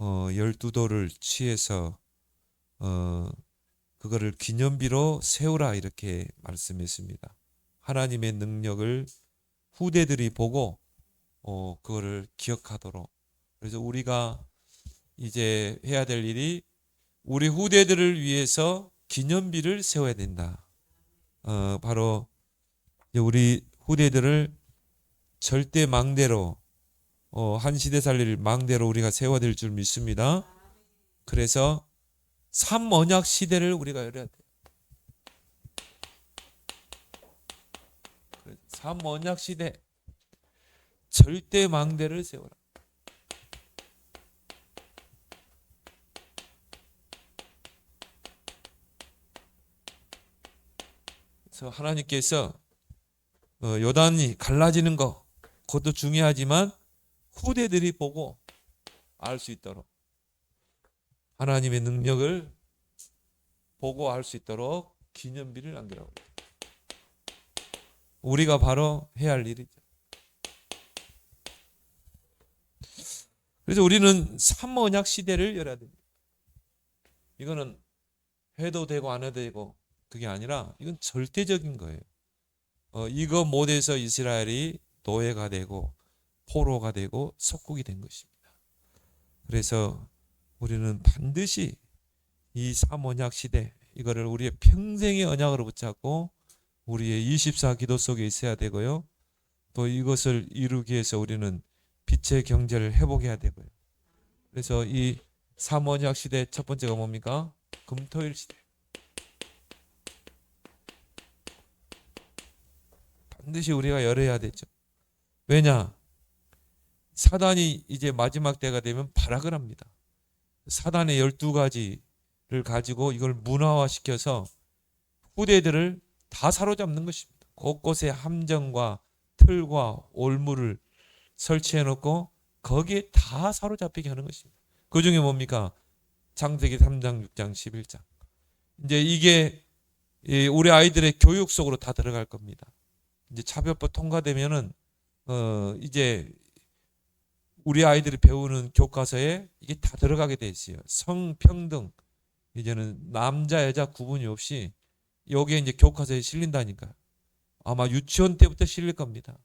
12도를 취해서 그거를 기념비로 세우라 이렇게 말씀했습니다. 하나님의 능력을 후대들이 보고 그거를 기억하도록. 그래서 우리가 이제 해야 될 일이 우리 후대들을 위해서 기념비를 세워야 된다. 바로 우리 후대들을 절대 망대로 한 시대 살릴 망대로 우리가 세워야 될 줄 믿습니다. 그래서 3언약 시대를 우리가 열어야 돼요. 3언약 시대 절대 망대를 세워라. 그래서 하나님께서 요단이 갈라지는 거 그것도 중요하지만 후대들이 보고 알 수 있도록 하나님의 능력을 보고 알 수 있도록 기념비를 남기라고. 우리가 바로 해야 할 일이죠. 그래서 우리는 3언약 시대를 열어야 됩니다. 이거는 해도 되고 안 해도 되고 그게 아니라 이건 절대적인 거예요. 이거 못해서 이스라엘이 노예가 되고 포로가 되고 속국이 된 것입니다. 그래서 우리는 반드시 이 3언약 시대 이거를 우리의 평생의 언약으로 붙잡고 우리의 24 기도 속에 있어야 되고요. 또 이것을 이루기 위해서 우리는 빛의 경제를 회복해야 되고요. 그래서 이 3언약 시대 첫 번째가 뭡니까? 금토일 시대. 반드시 우리가 열어야 되죠. 왜냐? 사단이 이제 마지막 때가 되면 발악을 합니다. 사단의 12가지를 가지고 이걸 문화화시켜서 후대들을 다 사로잡는 것입니다. 곳곳에 함정과 틀과 올무를 설치해놓고 거기에 다 사로잡히게 하는 것입니다. 그 중에 뭡니까? 창세기 3장, 6장, 11장. 이제 이게 우리 아이들의 교육 속으로 다 들어갈 겁니다. 이제 차별법 통과되면은 이제 우리 아이들이 배우는 교과서에 이게 다 들어가게 돼 있어요. 성평등, 이제는 남자 여자 구분이 없이 여기에 이제 교과서에 실린다니까요. 아마 유치원 때부터 실릴 겁니다.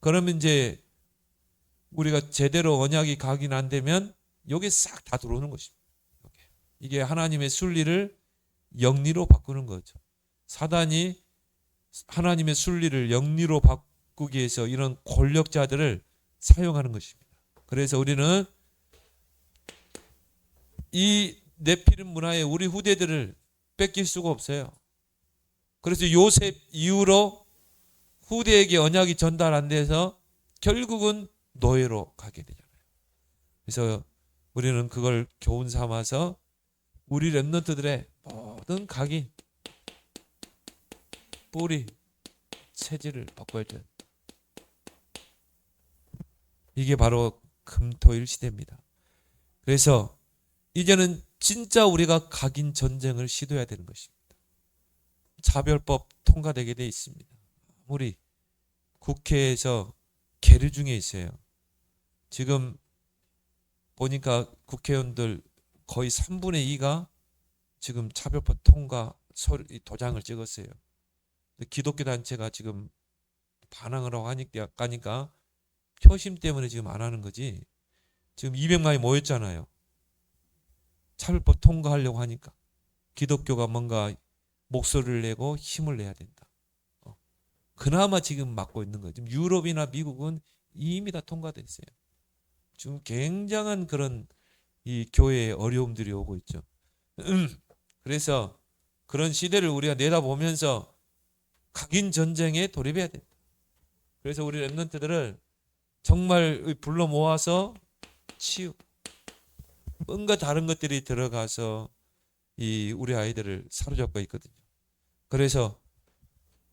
그러면 이제 우리가 제대로 언약이 각인 안 되면 여기 싹 다 들어오는 것입니다. 이게 하나님의 순리를 영리로 바꾸는 거죠. 사단이 하나님의 순리를 영리로 바꾸기 위해서 이런 권력자들을 사용하는 것입니다. 그래서 우리는 이 네피림 문화에 우리 후대들을 뺏길 수가 없어요. 그래서 요셉 이후로 후대에게 언약이 전달 안 돼서 결국은 노예로 가게 되잖아요. 그래서 우리는 그걸 교훈 삼아서 우리 렘넌트들의 모든 각인, 뿌리, 체질을 바꿔야 돼요. 이게 바로 금토일 시대입니다. 그래서 이제는 진짜 우리가 각인 전쟁을 시도해야 되는 것입니다. 차별법 통과되게 돼 있습니다. 우리 국회에서 계류 중에 있어요. 지금 보니까 국회의원들 거의 3분의 2가 지금 차별법 통과 도장을 찍었어요. 기독교 단체가 지금 반항을 하고 하니까 표심 때문에 지금 안 하는 거지. 지금 200만이 모였잖아요. 차별법 통과하려고 하니까 기독교가 뭔가 목소리를 내고 힘을 내야 된다. 그나마 지금 막고 있는 거죠. 유럽이나 미국은 이미 다 통과됐어요. 지금 굉장한 그런 이 교회의 어려움들이 오고 있죠. 그래서 그런 시대를 우리가 내다보면서 각인 전쟁에 돌입해야 된다. 그래서 우리 렘넌트들을 정말 불러 모아서 치유, 뭔가 다른 것들이 들어가서 이 우리 아이들을 사로잡고 있거든요. 그래서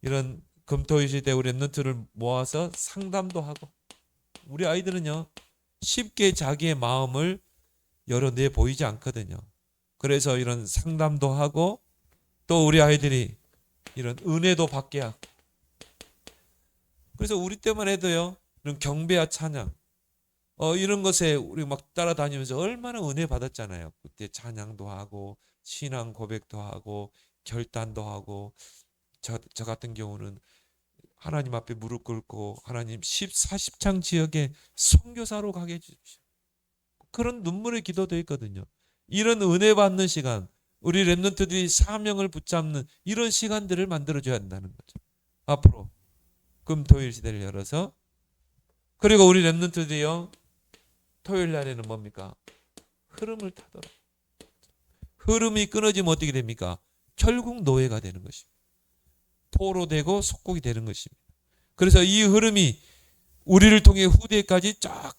이런 금토일 시대 우리 렘넌트를 모아서 상담도 하고, 우리 아이들은요 쉽게 자기의 마음을 열어내 보이지 않거든요. 그래서 이런 상담도 하고 또 우리 아이들이 이런 은혜도 받게 하고, 그래서 우리 때만 해도요 이런 경배와 찬양, 이런 것에 우리 막 따라다니면서 얼마나 은혜 받았잖아요. 그때 찬양도 하고 신앙 고백도 하고 결단도 하고 저 같은 경우는 하나님 앞에 무릎 꿇고 하나님 40창 지역에 선교사로 가게 해주십시오. 그런 눈물의 기도도 있거든요. 이런 은혜 받는 시간, 우리 렘넌트들이 사명을 붙잡는 이런 시간들을 만들어줘야 한다는 거죠. 앞으로 금토일 시대를 열어서, 그리고 우리 렘넌트들이요, 토요일 날에는 뭡니까? 흐름을 타도록. 흐름이 끊어지면 어떻게 됩니까? 결국 노예가 되는 것입니다. 포로되고 속국이 되는 것입니다. 그래서 이 흐름이 우리를 통해 후대까지 쫙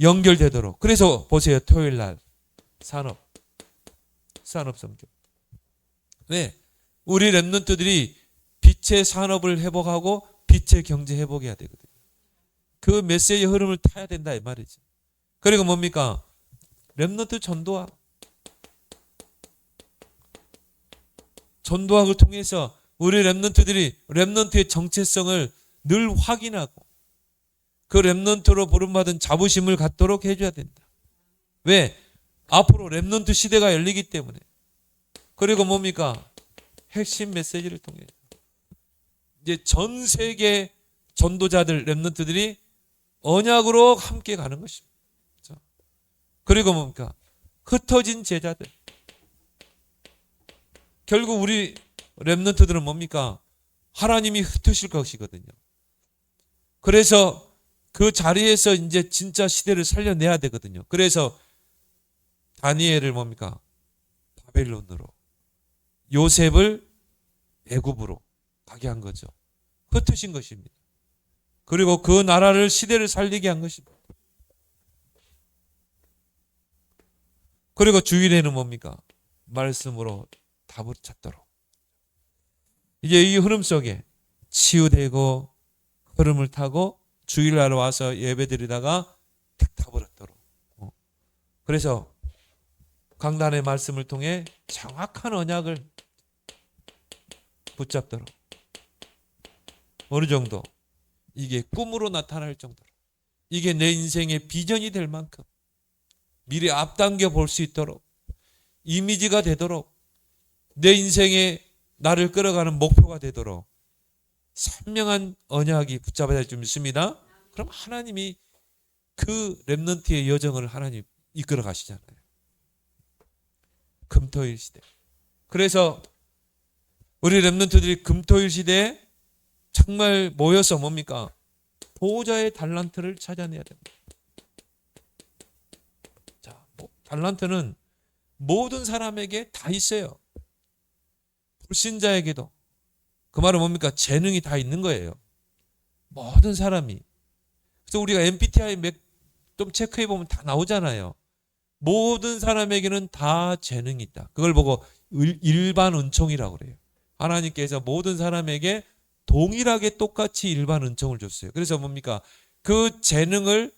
연결되도록. 그래서 보세요. 토요일 날 산업선교. 왜? 우리 렘넌트들이 빛의 산업을 회복하고 빛의 경제 회복해야 되거든요. 그 메시지 흐름을 타야 된다 이 말이죠. 그리고 뭡니까? 렘넌트 전도학을 통해서 우리 렘넌트들이 렘넌트의 정체성을 늘 확인하고 그 렘넌트로 부름받은 자부심을 갖도록 해줘야 된다. 왜? 앞으로 렘넌트 시대가 열리기 때문에. 그리고 뭡니까? 핵심 메시지를 통해 이제 전 세계 전도자들 렘넌트들이 언약으로 함께 가는 것입니다. 그리고 뭡니까? 흩어진 제자들. 결국 우리 렘넌트들은 뭡니까? 하나님이 흩으실 것이거든요. 그래서 그 자리에서 이제 진짜 시대를 살려내야 되거든요. 그래서 다니엘을 뭡니까? 바벨론으로, 요셉을 애굽으로 가게 한 거죠. 흩으신 것입니다. 그리고 그 나라를, 시대를 살리게 한 것입니다. 그리고 주일에는 뭡니까? 말씀으로 답을 찾도록. 이제 이 흐름 속에 치유되고 흐름을 타고 주일날 와서 예배드리다가 답을 얻도록. 그래서 강단의 말씀을 통해 정확한 언약을 붙잡도록. 어느 정도? 이게 꿈으로 나타날 정도로. 이게 내 인생의 비전이 될 만큼 미리 앞당겨 볼 수 있도록, 이미지가 되도록, 내 인생에 나를 끌어가는 목표가 되도록 선명한 언약이 붙잡아야 될 줄 믿습니다. 그럼 하나님이 그 렘넌트의 여정을 하나님 이끌어 가시잖아요. 금토일 시대. 그래서 우리 렘넌트들이 금토일 시대에 정말 모여서 뭡니까? 보호자의 달란트를 찾아내야 됩니다. 자, 달란트는 모든 사람에게 다 있어요. 불신자에게도. 그 말은 뭡니까? 재능이 다 있는 거예요. 모든 사람이. 그래서 우리가 MBTI 좀 체크해 보면 다 나오잖아요. 모든 사람에게는 다 재능이 있다. 그걸 보고 일반 은총이라고 그래요. 하나님께서 모든 사람에게 동일하게 똑같이 일반 은총을 줬어요. 그래서 뭡니까? 그 재능을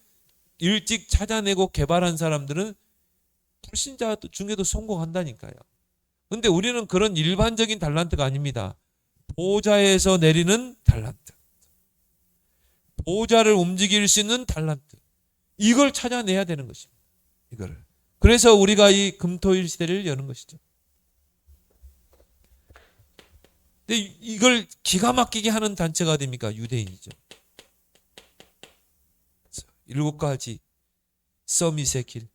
일찍 찾아내고 개발한 사람들은 불신자 중에도 성공한다니까요. 근데 우리는 그런 일반적인 달란트가 아닙니다. 보좌에서 내리는 달란트. 보좌를 움직일 수 있는 달란트. 이걸 찾아내야 되는 것입니다. 이거를. 그래서 우리가 이 금토일 시대를 여는 것이죠. 근데 이걸 기가 막히게 하는 단체가 어디입니까? 유대인이죠. 7가지 서밋의 길.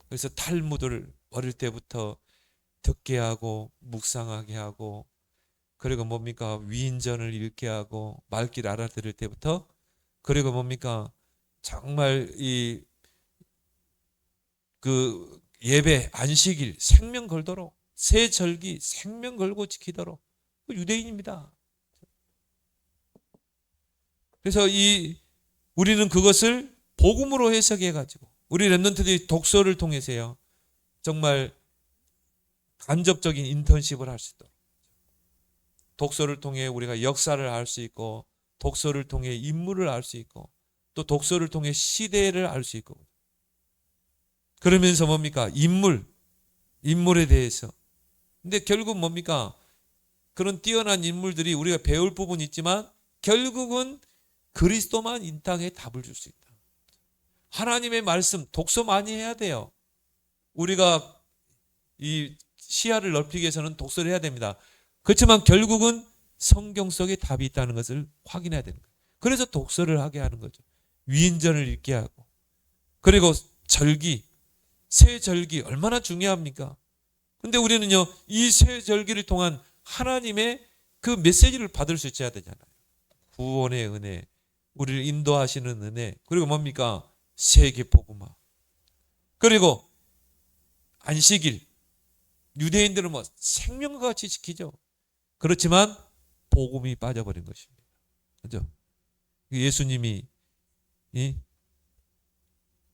그래서 탈무드를 어릴 때부터 듣게 하고 묵상하게 하고, 그리고 뭡니까? 위인전을 읽게 하고 말길 알아들을 때부터, 그리고 뭡니까? 정말 그 예배 안식일 생명 걸도록, 새 절기 생명 걸고 지키도록 유대인입니다. 그래서 우리는 그것을 복음으로 해석해 가지고 우리 렘넌트들이 독서를 통해서요, 정말 간접적인 인턴십을 할 수 있도록. 독서를 통해 우리가 역사를 알 수 있고, 독서를 통해 인물을 알 수 있고, 또 독서를 통해 시대를 알 수 있고. 그러면서 뭡니까? 인물에 대해서. 근데 결국 뭡니까? 그런 뛰어난 인물들이 우리가 배울 부분이 있지만 결국은 그리스도만 이 땅에 답을 줄 수 있다. 하나님의 말씀 독서 많이 해야 돼요. 우리가 이 시야를 넓히기 위해서는 독서를 해야 됩니다. 그렇지만 결국은 성경 속에 답이 있다는 것을 확인해야 되는 거예요. 그래서 독서를 하게 하는 거죠. 위인전을 읽게 하고. 그리고 절기, 새 절기 얼마나 중요합니까? 근데 우리는요, 이 새 절기를 통한 하나님의 그 메시지를 받을 수 있어야 되잖아요. 구원의 은혜, 우리를 인도하시는 은혜, 그리고 뭡니까? 세계 복음화. 그리고 안식일, 유대인들은 뭐 생명과 같이 지키죠. 그렇지만 복음이 빠져버린 것입니다. 그죠? 예수님이 이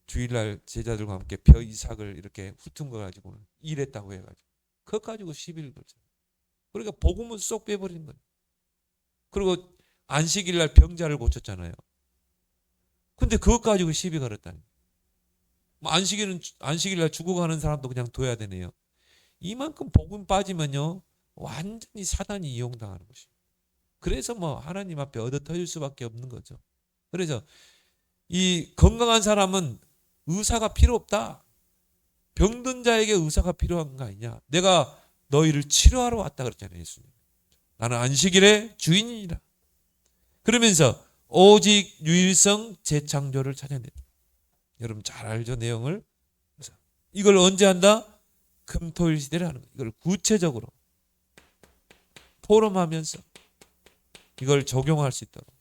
주일날 제자들과 함께 벼 이삭을 이렇게 훑은 거 가지고 일했다고 해가지고 그것 가지고 시비를 걸잖아요. 그러니까 복음은 쏙 빼버린 거예요. 그리고 안식일날 병자를 고쳤잖아요. 근데 그것 가지고 시비 걸었다니. 안식일날 죽어가는 사람도 그냥 둬야 되네요. 이만큼 복음 빠지면요, 완전히 사단이 이용당하는 것입니다. 그래서 뭐 하나님 앞에 얻어 터질 수밖에 없는 거죠. 그래서 이 건강한 사람은 의사가 필요 없다. 병든 자에게 의사가 필요한 거 아니냐. 내가 너희를 치료하러 왔다 그랬잖아요, 예수님. 나는 안식일의 주인이니라. 그러면서 오직 유일성 재창조를 찾아낸다. 여러분 잘 알죠, 내용을. 그래서 이걸 언제 한다? 금토일 시대를 하는 거예요. 이걸 구체적으로 포럼하면서 이걸 적용할 수 있도록.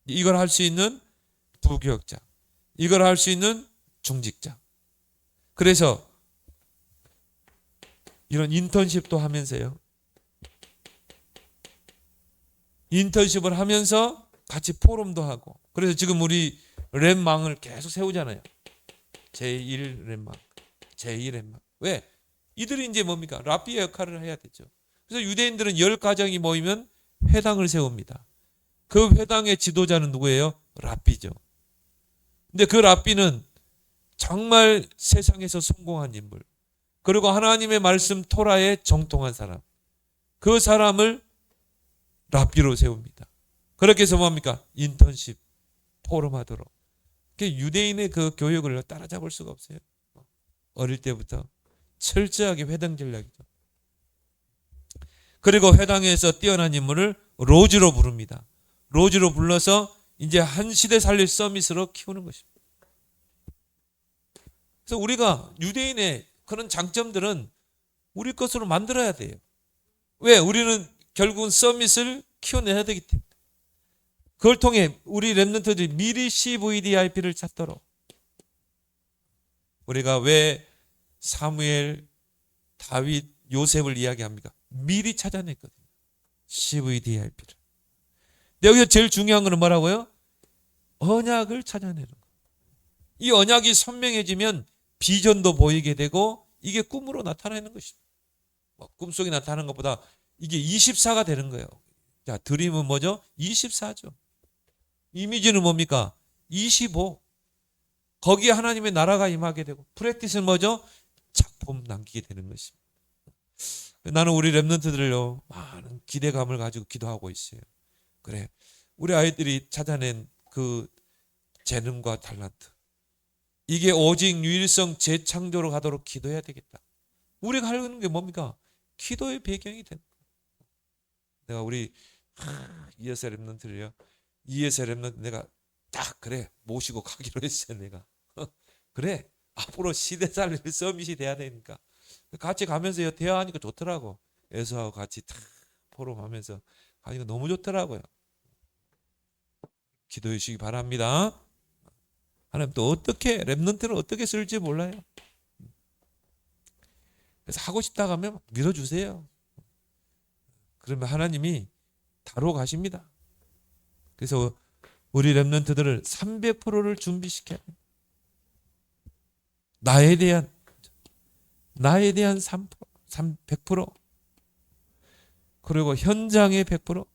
이걸 할 수 있는 부교역자, 이걸 할 수 있는 중직자. 그래서 이런 인턴십도 하면서요, 인턴십을 하면서 같이 포럼도 하고. 그래서 지금 우리 랩망을 계속 세우잖아요. 제1 랩망, 제2 랩망. 왜? 이들이 이제 뭡니까? 랍비의 역할을 해야 되죠. 그래서 유대인들은 10가정이 모이면 회당을 세웁니다. 그 회당의 지도자는 누구예요? 랍비죠. 근데 그 랍비는 정말 세상에서 성공한 인물, 그리고 하나님의 말씀 토라에 정통한 사람, 그 사람을 랍비로 세웁니다. 그렇게 해서 뭡니까? 인턴십, 포럼하도록. 유대인의 그 교육을 따라잡을 수가 없어요. 어릴 때부터 철저하게 회당 전략이죠. 그리고 회당에서 뛰어난 인물을 로즈로 부릅니다. 로즈로 불러서 이제 한 시대 살릴 서밋으로 키우는 것입니다. 그래서 우리가 유대인의 그런 장점들은 우리 것으로 만들어야 돼요. 왜? 우리는 결국은 서밋을 키워내야 되기 때문에. 그걸 통해 우리 랩런트들이 미리 CVDIP를 찾도록. 우리가 왜 사무엘, 다윗, 요셉을 이야기합니까? 미리 찾아냈거든요. CVDIP를. 여기서 제일 중요한 거는 뭐라고요? 언약을 찾아내는 거. 이 언약이 선명해지면 비전도 보이게 되고 이게 꿈으로 나타나는 것입니다. 꿈속에 나타나는 것보다 이게 24가 되는 거예요. 자, 드림은 뭐죠? 24죠. 이미지는 뭡니까? 25. 거기에 하나님의 나라가 임하게 되고, 프랙티스는 뭐죠? 작품 남기게 되는 것입니다. 나는 우리 랩런트들을요, 많은 기대감을 가지고 기도하고 있어요. 그래, 우리 아이들이 찾아낸 그 재능과 탤런트, 이게 오직 유일성 재창조로 가도록 기도해야 되겠다. 우리가 하려는 게 뭡니까? 기도의 배경이 된다. 내가 우리 ESL 랩런트를요, ESL 랩런트 내가 딱 그래 모시고 가기로 했어요. 내가 그래 앞으로 시대 살릴 서밋이 돼야 되니까 같이 가면서 대화하니까 좋더라고. 예수하고 같이 탁 포럼하면서 하니까 너무 좋더라고요. 기도해 주시기 바랍니다. 하나님 또 어떻게 랩런트를 어떻게 쓸지 몰라요. 그래서 하고 싶다 하면 밀어주세요. 그러면 하나님이 다루어 가십니다. 그래서 우리 랩런트들을 300%를 준비시켜야 돼요. 나에 대한 3%, 100%, 그리고 현장의 100%.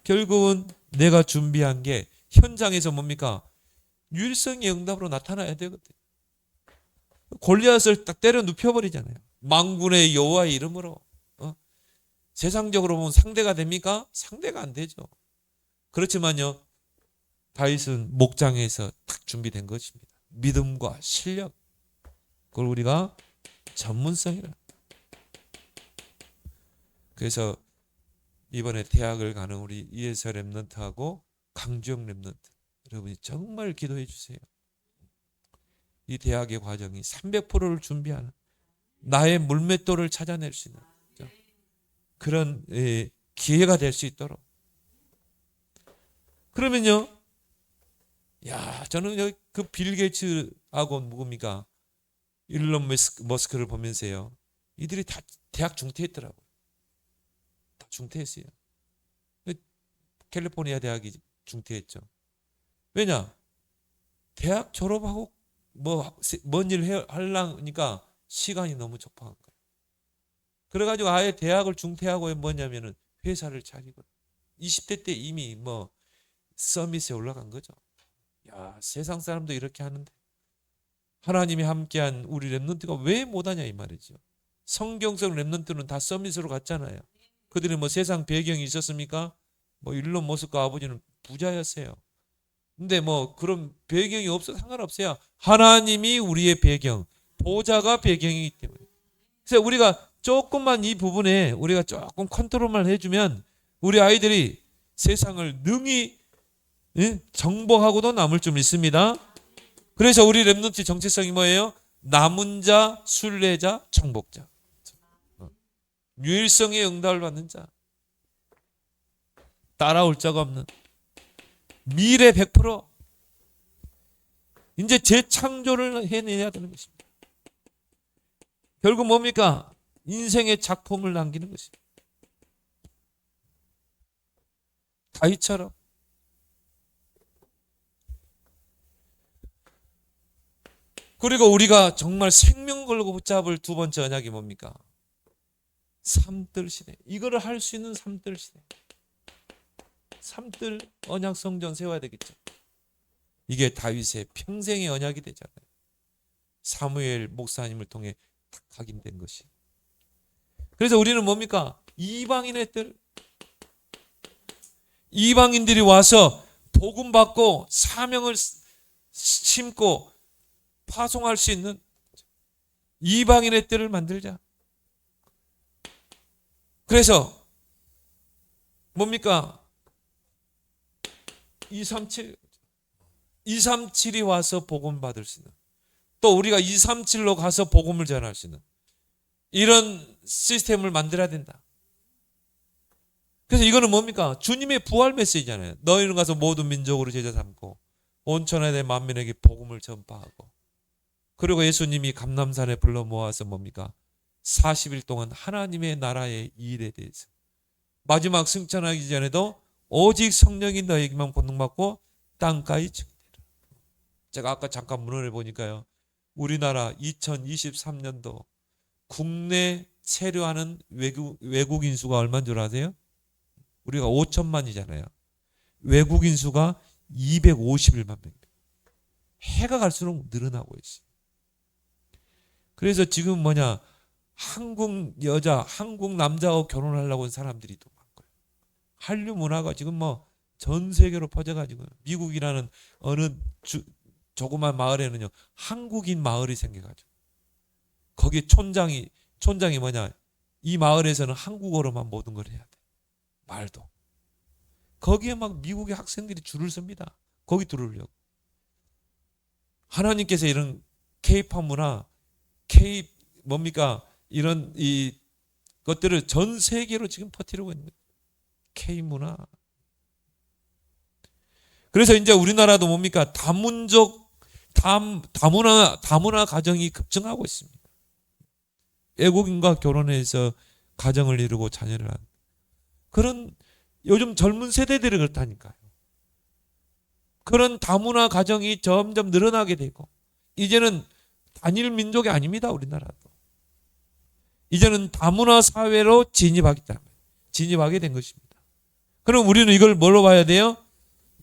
결국은 내가 준비한 게 현장에서 뭡니까? 유일성의 응답으로 나타나야 되거든요. 골리앗을 딱 때려 눕혀버리잖아요. 만군의 여호와의 이름으로. 세상적으로 보면 상대가 됩니까? 상대가 안 되죠. 그렇지만요, 다윗은 목장에서 딱 준비된 것입니다. 믿음과 실력, 그걸 우리가 전문성이라. 그래서 이번에 대학을 가는 우리 이예서 랩런트하고 강주영 랩런트, 여러분이 정말 기도해 주세요. 이 대학의 과정이 300%를 준비하는, 나의 물맷돌을 찾아낼 수 있는 그런 기회가 될 수 있도록. 그러면요, 야, 저는 여기 그 빌 게이츠하고 누굽니까? 일론 머스크를 보면서요, 이들이 다 대학 중퇴했더라고요. 다 중퇴했어요. 캘리포니아 대학이 중퇴했죠. 왜냐? 대학 졸업하고 뭔 일 하려니까 시간이 너무 촉박한 거예요. 그래가지고 아예 대학을 중퇴하고 뭐냐면은 회사를 차리고 20대 때 이미 서밋에 올라간 거죠. 야, 세상 사람도 이렇게 하는데 하나님이 함께한 우리 랩런트가 왜 못하냐 이 말이죠. 성경적 랩런트는 다 서밋으로 갔잖아요. 그들이 세상 배경이 있었습니까? 일론 머스크 아버지는 부자였어요. 근데 그런 배경이 없어도 상관없어요. 하나님이 우리의 배경, 보좌가 배경이기 때문에. 그래서 우리가 조금만 이 부분에 우리가 조금 컨트롤만 해주면 우리 아이들이 세상을 능히 정복하고도 남을 줄 믿습니다. 그래서 우리 랩런트 정체성이 뭐예요? 남은 자, 순례자, 정복자. 유일성의 응답을 받는 자, 따라올 자가 없는 미래 100%. 이제 재창조를 해내야 되는 것입니다. 결국 뭡니까? 인생의 작품을 남기는 것입니다. 다윗처럼. 그리고 우리가 정말 생명 걸고 붙잡을 두 번째 언약이 뭡니까? 삼들 시대. 이거를 할 수 있는 삼들 시대. 삼들 언약 성전 세워야 되겠죠. 이게 다윗의 평생의 언약이 되잖아요. 사무엘 목사님을 통해 딱 각인된 것이. 그래서 우리는 뭡니까? 이방인들이 와서 복음 받고 사명을 심고 파송할 수 있는 이방인의 뜰을 만들자. 그래서 뭡니까? 237이 와서 복음 받을 수 있는, 또 우리가 237로 가서 복음을 전할 수 있는 이런 시스템을 만들어야 된다. 그래서 이거는 뭡니까? 주님의 부활 메시지잖아요. 너희는 가서 모든 민족으로 제자 삼고 온 천하의 만민에게 복음을 전파하고. 그리고 예수님이 감람산에 불러 모아서 뭡니까? 40일 동안 하나님의 나라의 일에 대해서, 마지막 승천하기 전에도 오직 성령이 너에게만 권능받고 땅까지 증대라. 제가 아까 잠깐 문헌을 보니까요, 우리나라 2023년도 국내 체류하는 외국인 수가 얼마인 줄 아세요? 우리가 5천만이잖아요. 외국인 수가 251만 명입니다. 해가 갈수록 늘어나고 있어요. 그래서 지금 한국 여자, 한국 남자하고 결혼하려고 하는 사람들이 또 많고요. 한류 문화가 지금 전 세계로 퍼져가지고, 미국이라는 어느 조그만 마을에는요, 한국인 마을이 생겨가지고, 거기 촌장이 이 마을에서는 한국어로만 모든 걸 해야 돼. 말도. 거기에 미국의 학생들이 줄을 섭니다. 거기 들어오려고. 하나님께서 이런 K-팝 문화, 이런 이 것들을 전 세계로 지금 퍼뜨리고 있는 거예요. K-문화. 그래서 이제 우리나라도 다문화 가정이 급증하고 있습니다. 외국인과 결혼해서 가정을 이루고 자녀를 하는 그런, 요즘 젊은 세대들이 그렇다니까요. 그런 다문화 가정이 점점 늘어나게 되고, 이제는 단일 민족이 아닙니다. 우리나라도 이제는 다문화 사회로 진입하게 된 것입니다. 그럼 우리는 이걸 뭘로 봐야 돼요?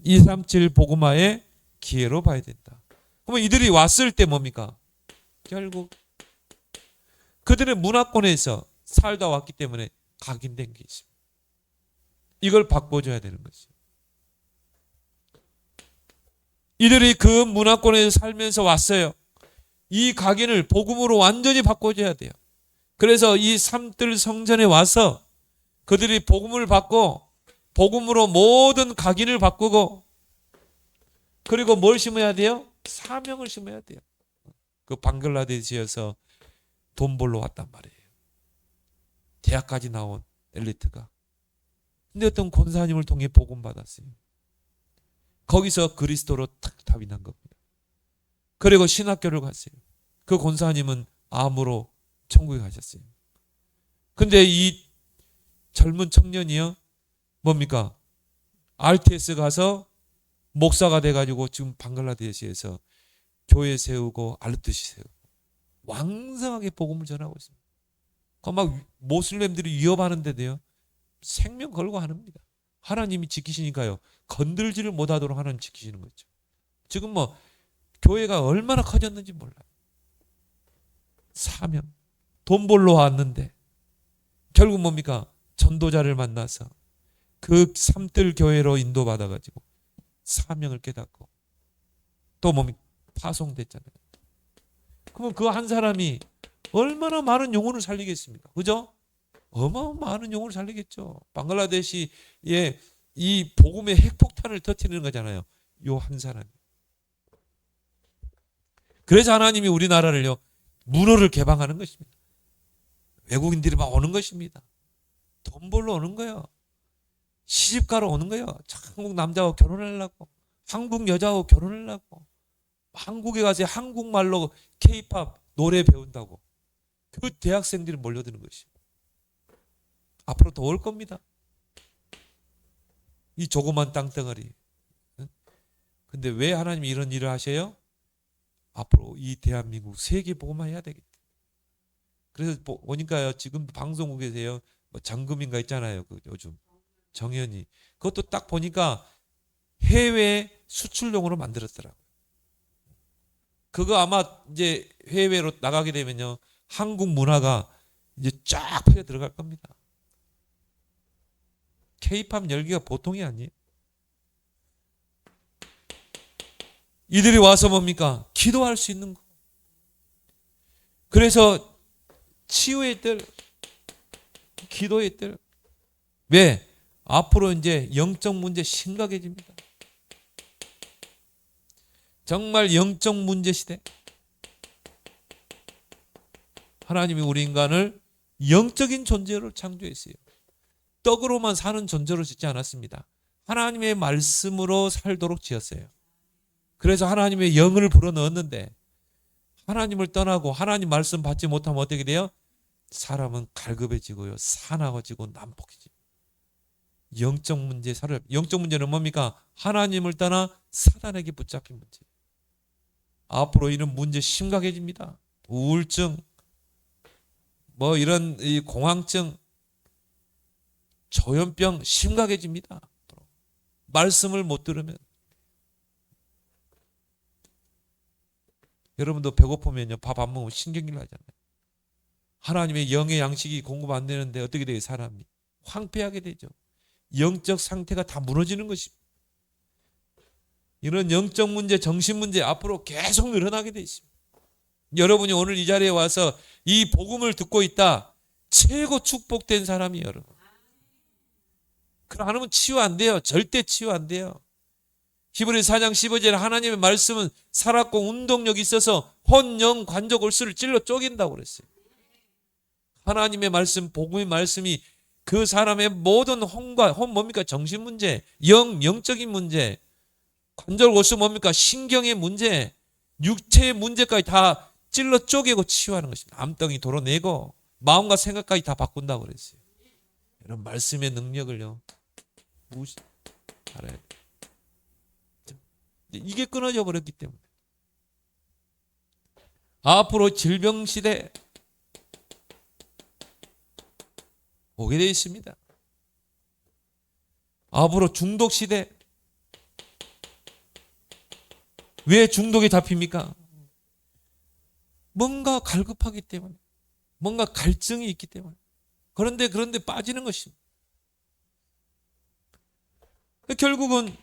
237 복음화의 기회로 봐야 된다. 그러면 이들이 왔을 때 뭡니까? 결국 그들의 문화권에서 살다 왔기 때문에 각인된 게 있습니다. 이걸 바꿔줘야 되는 것이죠. 이들이 그 문화권에서 살면서 왔어요. 이 각인을 복음으로 완전히 바꿔줘야 돼요. 그래서 이 삼뜰 성전에 와서 그들이 복음을 받고 복음으로 모든 각인을 바꾸고, 그리고 뭘 심어야 돼요? 사명을 심어야 돼요. 그 방글라데시에서 돈 벌러 왔단 말이에요. 대학까지 나온 엘리트가. 근데 어떤 권사님을 통해 복음 받았어요. 거기서 그리스도로 탁 답이 난 겁니다. 그리고 신학교를 갔어요. 그 권사님은 암으로 천국에 가셨어요. 근데 이 젊은 청년이요, 뭡니까? RTS 가서 목사가 돼가지고 지금 방글라데시에서 교회 세우고 알루트시 세우고 왕성하게 복음을 전하고 있습니다. 막 모슬렘들이 위협하는데도요, 생명 걸고 합니다. 하나님이 지키시니까요, 건들지를 못하도록 하나님 지키시는 거죠. 지금 뭐 교회가 얼마나 커졌는지 몰라요. 사명, 돈 벌러 왔는데 결국 뭡니까? 전도자를 만나서 그 삼뜰 교회로 인도받아가지고 사명을 깨닫고 또 뭡니까? 파송됐잖아요. 그러면 그 한 사람이 얼마나 많은 영혼을 살리겠습니까? 그죠? 어마어마한 영혼을 살리겠죠. 방글라데시의 이 복음의 핵폭탄을 터뜨리는 거잖아요. 요 한 사람이. 그래서 하나님이 우리나라를요, 문호를 개방하는 것입니다. 외국인들이 막 오는 것입니다. 돈 벌러 오는 거예요. 시집가러 오는 거예요. 한국 남자하고 결혼하려고, 한국 여자하고 결혼하려고, 한국에 가서 한국말로 K-팝 노래 배운다고 그 대학생들이 몰려드는 것입니다. 앞으로 더 올 겁니다. 이 조그만 땅덩어리. 근데 왜 하나님이 이런 일을 하셔요? 앞으로 이 대한민국 세계 복음화 해야 되겠다. 그래서 보니까요, 지금 방송국에서요, 뭐 정금인가 있잖아요. 그 요즘 정연이. 그것도 딱 보니까 해외 수출용으로 만들었더라고요. 그거 아마 이제 해외로 나가게 되면요, 한국 문화가 이제 쫙 퍼져 들어갈 겁니다. K-팝 열기가 보통이 아니에요. 이들이 와서 뭡니까? 기도할 수 있는 거. 그래서 치유의 뜰, 기도의 뜰. 왜? 앞으로 이제 영적 문제 심각해집니다. 정말 영적 문제 시대. 하나님이 우리 인간을 영적인 존재로 창조했어요. 떡으로만 사는 존재로 짓지 않았습니다. 하나님의 말씀으로 살도록 지었어요. 그래서 하나님의 영을 불어넣었는데 하나님을 떠나고 하나님 말씀 받지 못하면 어떻게 돼요? 사람은 갈급해지고요, 사나워지고 난폭해지고. 영적 문제, 영적 문제는 뭡니까? 하나님을 떠나 사단에게 붙잡힌 문제. 앞으로 이런 문제 심각해집니다. 우울증, 뭐 이런 이 공황증, 조현병 심각해집니다. 말씀을 못 들으면. 여러분도 배고프면요, 밥 안 먹으면 신경질 나잖아요. 하나님의 영의 양식이 공급 안 되는데 어떻게 돼요? 사람이 황폐하게 되죠. 영적 상태가 다 무너지는 것입니다. 이런 영적 문제, 정신 문제 앞으로 계속 늘어나게 돼 있습니다. 여러분이 오늘 이 자리에 와서 이 복음을 듣고 있다, 최고 축복된 사람이 여러분. 그럼 하나님은 치유 안 돼요. 절대 치유 안 돼요. 히브리서 4장 15절에 하나님의 말씀은 살았고 운동력이 있어서 혼, 영, 관적, 골수를 찔러 쪼갠다고 그랬어요. 하나님의 말씀, 복음의 말씀이 그 사람의 모든 혼 뭡니까? 정신 문제, 영적인 문제, 관절, 골수 뭡니까? 신경의 문제, 육체의 문제까지 다 찔러 쪼개고 치유하는 것입니다. 암덩이 도려내고 마음과 생각까지 다 바꾼다고 그랬어요. 이런 말씀의 능력을요, 알아야 돼요. 이게 끊어져 버렸기 때문에 앞으로 질병 시대 오게 되어 있습니다. 앞으로 중독 시대. 왜 중독이 잡힙니까? 뭔가 갈급하기 때문에, 뭔가 갈증이 있기 때문에. 그런데 빠지는 것입니다. 결국은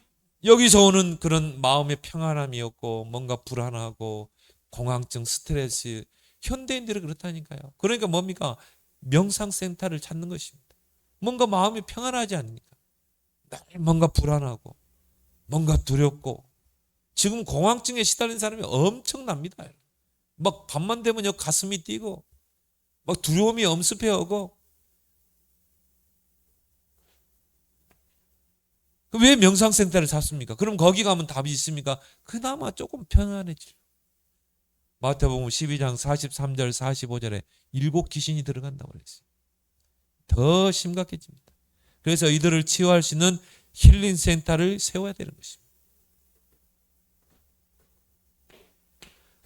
여기서 오는 그런 마음의 평안함이었고 뭔가 불안하고 공황증, 스트레스, 현대인들이 그렇다니까요. 그러니까 뭡니까? 명상센터를 찾는 것입니다. 뭔가 마음이 평안하지 않습니까? 늘 뭔가 불안하고 뭔가 두렵고 지금 공황증에 시달린 사람이 엄청납니다. 막 밤만 되면 가슴이 뛰고 막 두려움이 엄습해오고 왜 명상센터를 찾습니까? 그럼 거기 가면 답이 있습니까? 그나마 조금 편안해지죠. 마태복음 12장 43절 45절에 7 귀신이 들어간다고 그랬어요. 더 심각해집니다. 그래서 이들을 치유할 수 있는 힐링센터를 세워야 되는 것입니다.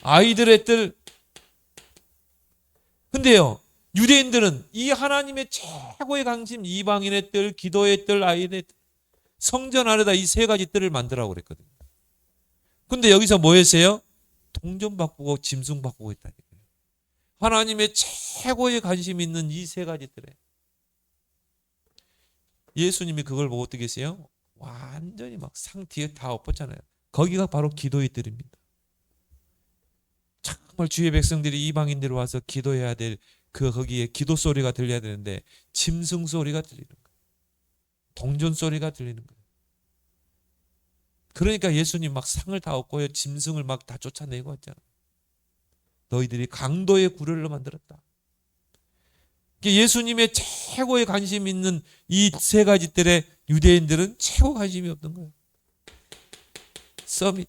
아이들의 뜰. 근데요, 유대인들은 이 하나님의 최고의 강심, 이방인의 뜰, 기도의 뜰, 아이들의 뜰, 성전 안에다 이 세 가지 뜰을 만들라고 그랬거든요. 근데 여기서 뭐 했어요? 동전 바꾸고 짐승 바꾸고 있다니까요. 하나님의 최고의 관심 있는 이 세 가지 뜰에 예수님이 그걸 보고 어떻게 했어요? 완전히 막 상 뒤에 다 엎었잖아요. 거기가 바로 기도의 뜰입니다. 정말 주의 백성들이 이방인들이 와서 기도해야 될 거기에 기도 소리가 들려야 되는데 짐승 소리가 들리는 거예요. 동전 소리가 들리는 거예요. 그러니까 예수님 막 상을 다 얻고요. 짐승을 막 다 쫓아내고 왔잖아요. 너희들이 강도의 구렬로 만들었다. 예수님의 최고의 관심 있는 이 세 가지 뜰에 유대인들은 최고 관심이 없는 거예요. 서밋.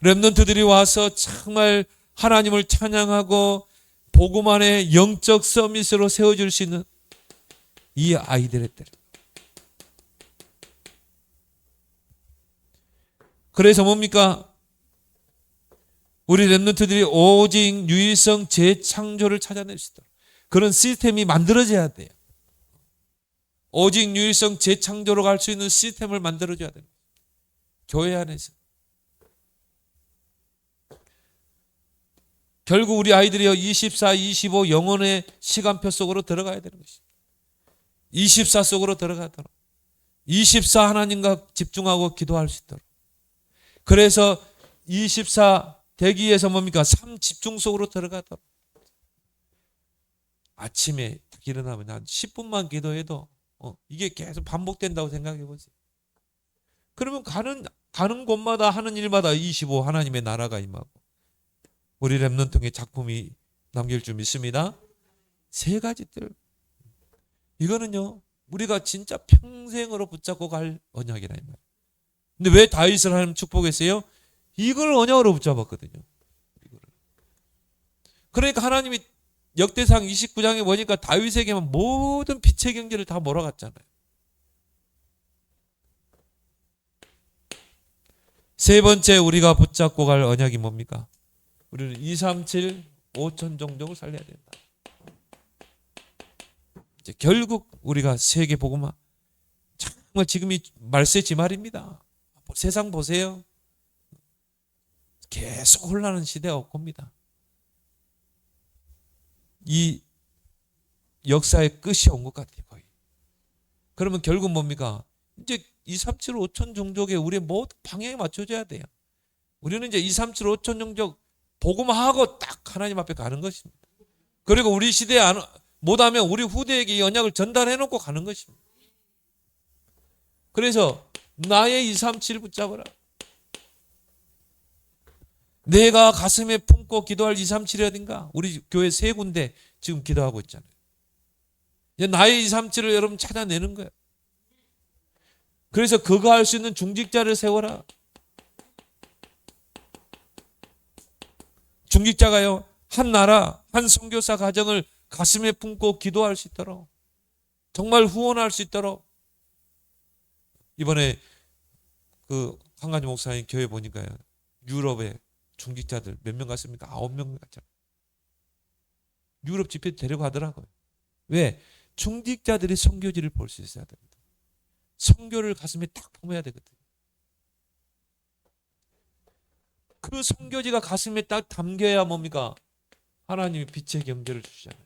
렘넌트들이 와서 정말 하나님을 찬양하고 복음 안에 영적 서밋으로 세워줄 수 있는 이 아이들의 뜰. 그래서 뭡니까? 우리 렘넌트들이 오직 유일성 재창조를 찾아낼 수 있도록 그런 시스템이 만들어져야 돼요. 오직 유일성 재창조로 갈 수 있는 시스템을 만들어줘야 됩니다. 교회 안에서. 결국 우리 아이들이요 24, 25 영혼의 시간표 속으로 들어가야 되는 것입니다. 24 속으로 들어가도록 24 하나님과 집중하고 기도할 수 있도록 그래서 24 대기에서 뭡니까? 3 집중 속으로 들어가도록 아침에 딱 일어나면 한 10분만 기도해도 이게 계속 반복된다고 생각해 보세요. 그러면 가는 곳마다 하는 일마다 25 하나님의 나라가 임하고 우리 렘넌트의 작품이 남길 줄 믿습니다. 세 가지 뜰. 이거는요 우리가 진짜 평생으로 붙잡고 갈 언약이라 이 말이에요. 근데 왜 다윗을 하나님 축복했어요? 이걸 언약으로 붙잡았거든요. 그러니까 하나님이 역대상 29장에 보니까 다윗에게만 모든 빛의 경제를 다 몰아갔잖아요. 세 번째 우리가 붙잡고 갈 언약이 뭡니까? 우리는 237 5천 종족을 살려야 된다. 이제 결국 우리가 세계 복음화 정말 지금이 말세지 말입니다. 세상 보세요. 계속 혼란한 시대가 올 겁니다. 이 역사의 끝이 온 것 같아요. 거의. 그러면 결국 뭡니까? 이제 237 5천 종족에 우리의 모든 방향이 맞춰져야 돼요. 우리는 이제 237 5천 종족 복음하고 딱 하나님 앞에 가는 것입니다. 그리고 우리 시대에 못하면 우리 후대에게 이 언약을 전달해 놓고 가는 것입니다. 그래서 나의 237 붙잡으라. 내가 가슴에 품고 기도할 237이라든가 우리 교회 세 군데 지금 기도하고 있잖아요. 나의 237을 여러분 찾아내는 거예요. 그래서 그거 할 수 있는 중직자를 세워라. 중직자가요 한 나라 한 선교사 가정을 가슴에 품고 기도할 수 있도록 정말 후원할 수 있도록 이번에 그 한가지 목사님 교회 보니까요 유럽에 중직자들 몇 명 갔습니까? 9명 갔잖아요. 유럽 집회 데려가더라고요. 왜? 중직자들이 선교지를 볼 수 있어야 됩니다. 선교를 가슴에 딱 품어야 되거든요. 그 선교지가 가슴에 딱 담겨야 뭡니까? 하나님이 빛의 경제를 주시잖아요.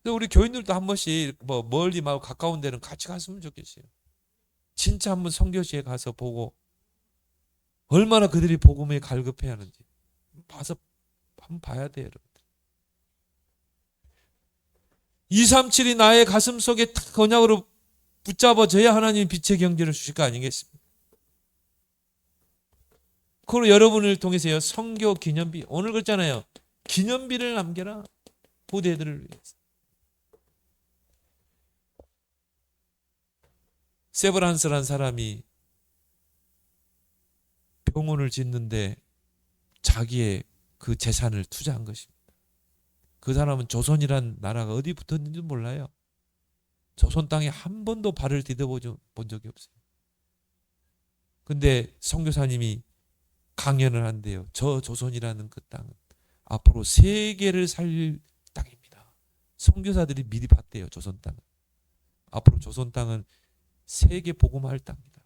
그래서 우리 교인들도 한 번씩 뭐 멀리 말고 가까운 데는 같이 갔으면 좋겠어요. 진짜 한번 선교지에 가서 보고 얼마나 그들이 복음에 갈급해 하는지 봐서 한번 봐야 돼요, 여러분. 237이 나의 가슴 속에 탁 언약으로 붙잡아져야 하나님이 빛의 경제를 주실 거 아니겠습니까? 그리고 여러분을 통해서요, 선교 기념비, 오늘 그랬잖아요. 기념비를 남겨라. 후대들을 위해서. 세브란스라는 사람이 병원을 짓는데 자기의 그 재산을 투자한 것입니다. 그 사람은 조선이란 나라가 어디 붙었는지 몰라요. 조선 땅에 한 번도 발을 디뎌본 적이 없어요. 근데 선교사님이 강연을 한대요. 저 조선이라는 그 땅은 앞으로 세계를 살릴 땅입니다. 선교사들이 미리 봤대요. 조선 땅은. 앞으로 조선 땅은 세계 복음화할 땅입니다.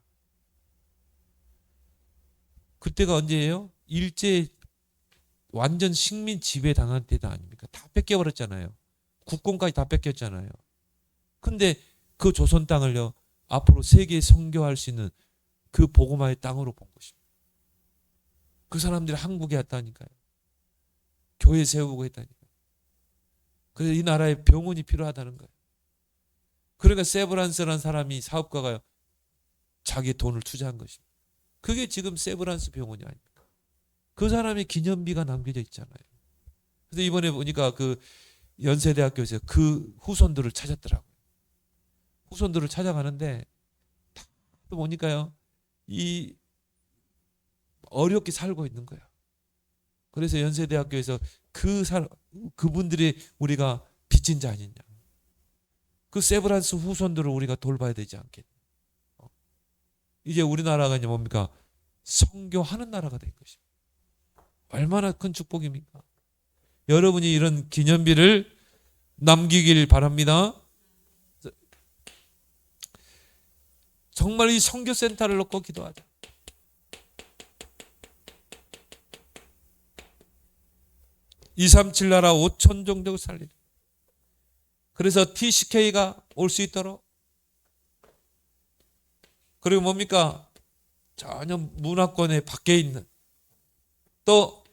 그때가 언제예요? 일제 완전 식민 지배 당한 때도 아닙니까? 다 뺏겨버렸잖아요. 국권까지 다 뺏겼잖아요. 근데 그 조선 땅을요, 앞으로 세계에 선교할 수 있는 그 복음화의 땅으로 본 것입니다. 그 사람들이 한국에 왔다니까요. 교회 세우고 했다니까요. 그래서 이 나라에 병원이 필요하다는 거예요. 그러니까 세브란스라는 사람이 사업가가요, 자기 돈을 투자한 것입니다. 그게 지금 세브란스 병원이 아닙니까? 그 사람의 기념비가 남겨져 있잖아요. 그래서 이번에 보니까 그 연세대학교에서 그 후손들을 찾았더라고요. 후손들을 찾아가는데 또 보니까요, 이 어렵게 살고 있는 거예요. 그래서 연세대학교에서 그분들이 우리가 빚진 자 아니냐. 그 세브란스 후손들을 우리가 돌봐야 되지 않겠냐. 이제 우리나라가 이제 뭡니까? 선교하는 나라가 된 것입니다. 얼마나 큰 축복입니까? 여러분이 이런 기념비를 남기길 바랍니다. 정말 이 선교센터를 놓고 기도하자. (237) 나라 5천 종족 살리라. 그래서 TCK가 올 수 있도록, 그리고 뭡니까? 전혀 문화권에 밖에 있는, 또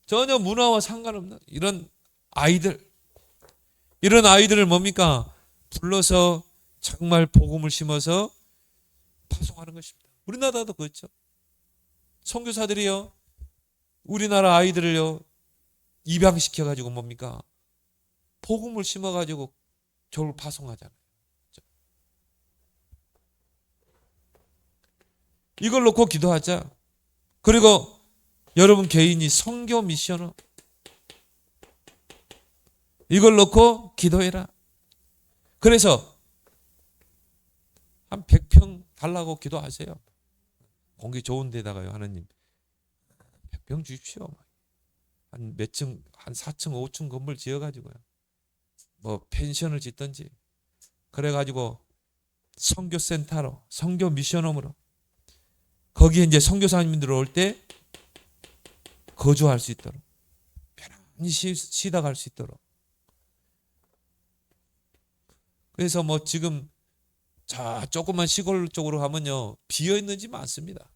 전혀 문화와 상관없는 이런 아이들을 뭡니까? 불러서 정말 복음을 심어서 파송하는 것입니다. 우리나라도 그렇죠. 선교사들이요, 우리나라 아이들을요 입양시켜가지고 뭡니까? 복음을 심어가지고 저를 파송하잖아요. 이걸 놓고 기도하자. 그리고 여러분 개인이 선교 미션을 이걸 놓고 기도해라. 그래서 한 100평 달라고 기도하세요. 공기 좋은 데다가요, 하나님 100평 주십시오. 한 몇 층, 한 4층, 5층 건물 지어가지고요, 뭐 펜션을 짓든지, 그래가지고 선교센터로, 선교 미션홈으로, 거기에 이제 선교사님들 올 때 거주할 수 있도록, 편안히 쉬다 갈 수 있도록. 그래서 뭐 지금 자 조그만 시골 쪽으로 가면요, 비어 있는 집 많습니다.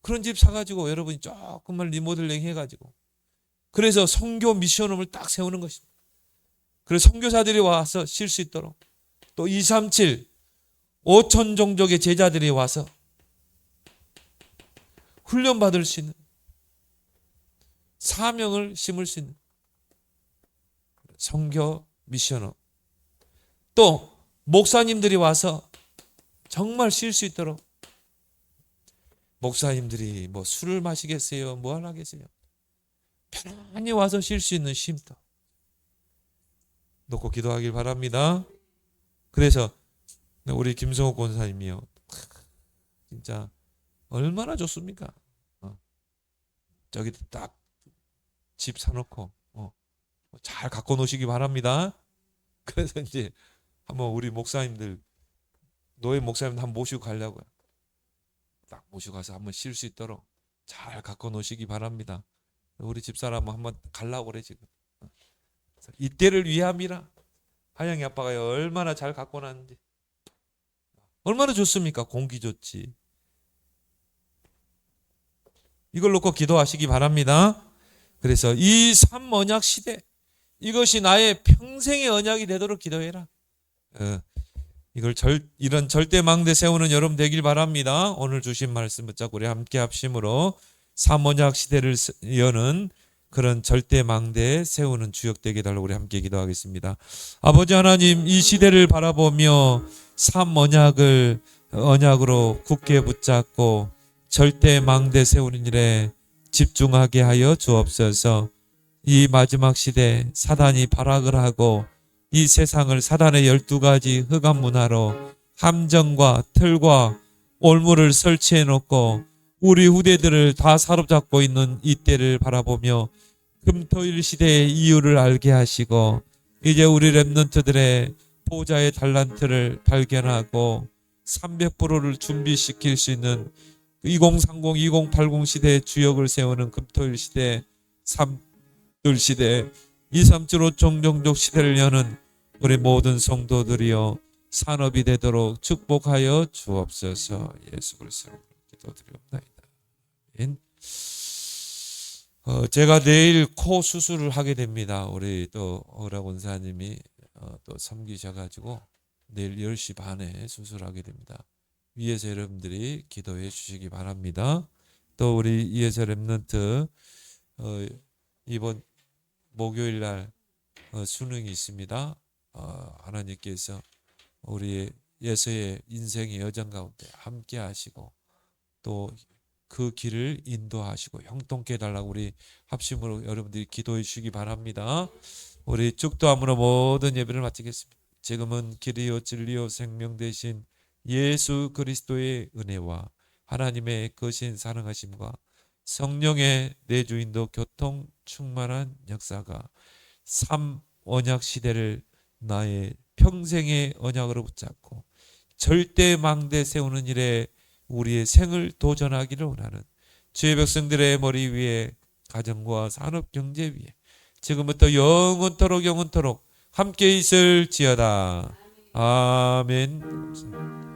그런 집 사가지고 여러분이 조금만 리모델링 해가지고, 그래서 선교 미션홈을 딱 세우는 것입니다. 그래서 선교사들이 와서 쉴 수 있도록, 또 237 5천 종족의 제자들이 와서 훈련받을 수 있는, 사명을 심을 수 있는 선교 미션홈, 또 목사님들이 와서 정말 쉴 수 있도록, 목사님들이 뭐 술을 마시겠어요? 뭐 하겠어요? 편안히 와서 쉴 수 있는 쉼터 놓고 기도하길 바랍니다. 그래서 우리 김성욱 권사님이요, 진짜 얼마나 좋습니까? 저기 딱 집 사놓고 잘 갖고 노시기 바랍니다. 그래서 이제 한번 우리 목사님들, 노예 목사님들 한번 모시고 가려고요. 딱 모시고 가서 한번 쉴 수 있도록 잘 갖고 노시기 바랍니다. 우리 집사람 한번 가려고 그래 지금. 이때를 위함이라. 하영이 아빠가 얼마나 잘 갖고 놨는지. 얼마나 좋습니까? 공기 좋지. 이걸 놓고 기도하시기 바랍니다. 그래서 이 삼언약 시대, 이것이 나의 평생의 언약이 되도록 기도해라. 이런 절대 망대 세우는 여러분 되길 바랍니다. 오늘 주신 말씀 붙잡고 우리 함께 합심으로 삼언약 시대를 여는 그런 절대 망대 세우는 주역 되게 달라고 우리 함께 기도하겠습니다. 아버지 하나님, 이 시대를 바라보며 삼언약을 언약으로 굳게 붙잡고 절대 망대 세우는 일에 집중하게 하여 주옵소서. 이 마지막 시대 사단이 발악을 하고 이 세상을 사단의 12가지 흑암 문화로 함정과 틀과 올무를 설치해 놓고 우리 후대들을 다 사로잡고 있는 이때를 바라보며 금토일 시대의 이유를 알게 하시고 이제 우리 렘넌트들의 보좌의 달란트를 발견하고 300%를 준비시킬 수 있는 2030, 2080 시대의 주역을 세우는 금토일 시대, 삼들 시대, 237호 종족 시대를 여는 우리 모든 성도들이여 산업이 되도록 축복하여 주옵소서. 예수 그리스도로 기도드리옵나이다. 제가 내일 코 수술을 하게 됩니다. 우리 또 어라 원사님이 또 섬기셔가지고 내일 10시 반에 수술하게 됩니다. 위에서 여러분들이 기도해 주시기 바랍니다. 또 우리 위에서 렘넌트 이번 목요일 날 수능이 있습니다. 하나님께서 우리 예서의 인생의 여정 가운데 함께 하시고 또 그 길을 인도하시고 형통케 해달라고 우리 합심으로 여러분들이 기도해 주시기 바랍니다. 우리 축도함으로 모든 예배를 마치겠습니다. 지금은 길이요 진리요 생명 되신 예수 그리스도의 은혜와 하나님의 거신 사랑하심과 성령의 내주인도 교통 충만한 역사가 삼언약 시대를 나의 평생의 언약으로 붙잡고 절대 망대 세우는 일에 우리의 생을 도전하기를 원하는 주의 백성들의 머리 위에 가정과 산업 경제 위에 지금부터 영원토록 함께 있을지어다. 아멘.